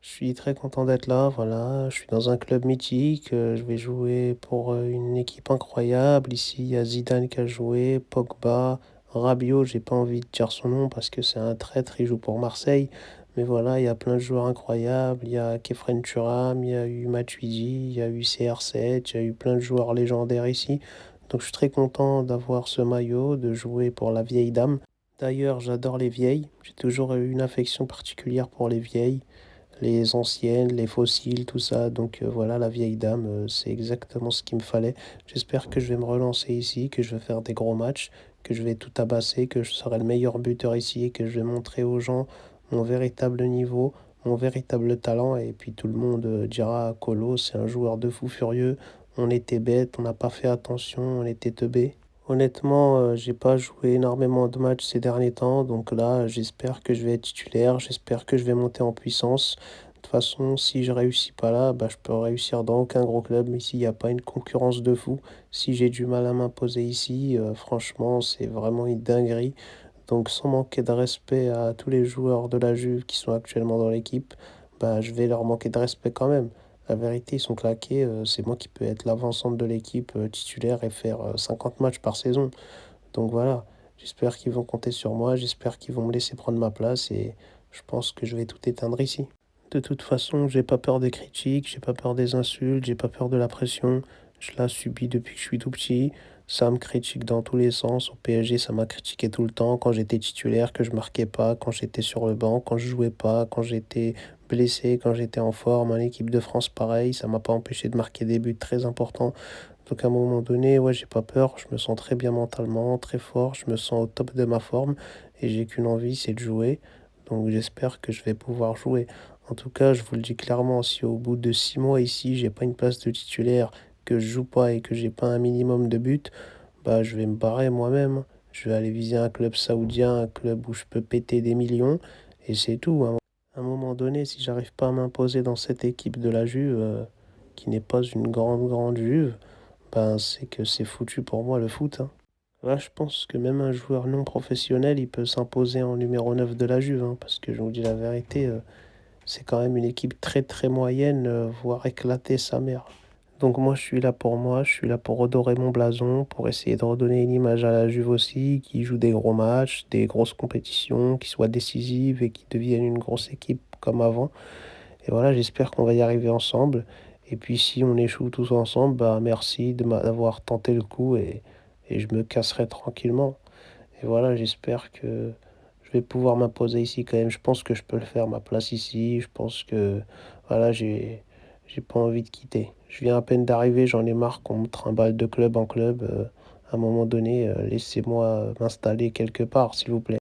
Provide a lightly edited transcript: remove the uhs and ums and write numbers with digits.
Je suis très content d'être là, voilà. Je suis dans un club mythique. Je vais jouer pour une équipe incroyable. Ici, il y a Zidane qui a joué, Pogba, Rabiot. J'ai pas envie de dire son nom parce que c'est un traître. Il joue pour Marseille. Mais voilà, il y a plein de joueurs incroyables. Il y a Kefren Turam, il y a eu Matuidi, il y a eu CR7, il y a eu plein de joueurs légendaires ici. Donc je suis très content d'avoir ce maillot, de jouer pour la vieille dame. D'ailleurs, j'adore les vieilles. J'ai toujours eu une affection particulière pour les vieilles, les anciennes, les fossiles, tout ça. Donc voilà, la vieille dame, c'est exactement ce qu'il me fallait. J'espère que je vais me relancer ici, que je vais faire des gros matchs, que je vais tout tabasser, que je serai le meilleur buteur ici et que je vais montrer aux gens mon véritable niveau, mon véritable talent. Et puis tout le monde dira, Colo, c'est un joueur de fou furieux. On était bête, on n'a pas fait attention, on était teubés. Honnêtement, j'ai pas joué énormément de matchs ces derniers temps, donc là, j'espère que je vais être titulaire, j'espère que je vais monter en puissance. De toute façon, si je réussis pas là, bah, je peux réussir dans aucun gros club. Ici, il n'y a pas une concurrence de fou. Si j'ai du mal à m'imposer ici, franchement, c'est vraiment une dinguerie. Donc, sans manquer de respect à tous les joueurs de la Juve qui sont actuellement dans l'équipe, bah, je vais leur manquer de respect quand même. La vérité, ils sont claqués. C'est moi qui peux être l'avant-centre de l'équipe titulaire et faire 50 matchs par saison. Donc voilà, j'espère qu'ils vont compter sur moi, j'espère qu'ils vont me laisser prendre ma place et je pense que je vais tout éteindre ici. De toute façon, j'ai pas peur des critiques, j'ai pas peur des insultes, j'ai pas peur de la pression. Je la subis depuis que je suis tout petit. Ça me critique dans tous les sens. Au PSG, ça m'a critiqué tout le temps. Quand j'étais titulaire, que je marquais pas, quand j'étais sur le banc, quand je jouais pas, quand j'étais blessé, quand j'étais en forme. En équipe de France, pareil, ça m'a pas empêché de marquer des buts très importants. Donc à un moment donné, ouais, j'ai pas peur. Je me sens très bien mentalement, très fort. Je me sens au top de ma forme et j'ai qu'une envie, c'est de jouer. Donc j'espère que je vais pouvoir jouer. En tout cas, je vous le dis clairement, si au bout de 6 mois ici, j'ai pas une place de titulaire, que je joue pas et que j'ai pas un minimum de buts, bah je vais me barrer moi-même. Je vais aller viser un club saoudien, un club où je peux péter des millions, et c'est tout, hein. À un moment donné, si j'arrive pas à m'imposer dans cette équipe de la Juve, qui n'est pas une grande Juve, ben c'est que c'est foutu pour moi le foot, hein. Là, je pense que même un joueur non professionnel, il peut s'imposer en numéro 9 de la Juve, hein, parce que je vous dis la vérité, c'est quand même une équipe très moyenne, voire éclater sa mère. Donc moi, je suis là pour moi, je suis là pour redorer mon blason, pour essayer de redonner une image à la Juve aussi, qui joue des gros matchs, des grosses compétitions, qui soient décisives et qui deviennent une grosse équipe comme avant. Et voilà, j'espère qu'on va y arriver ensemble. Et puis si on échoue tous ensemble, bah merci d'avoir tenté le coup et je me casserai tranquillement. Et voilà, j'espère que je vais pouvoir m'imposer ici quand même. Je pense que je peux le faire, ma place ici. Je pense que voilà, j'ai pas envie de quitter. Je viens à peine d'arriver, j'en ai marre qu'on me trimballe de club en club. À un moment donné, laissez-moi m'installer quelque part, s'il vous plaît.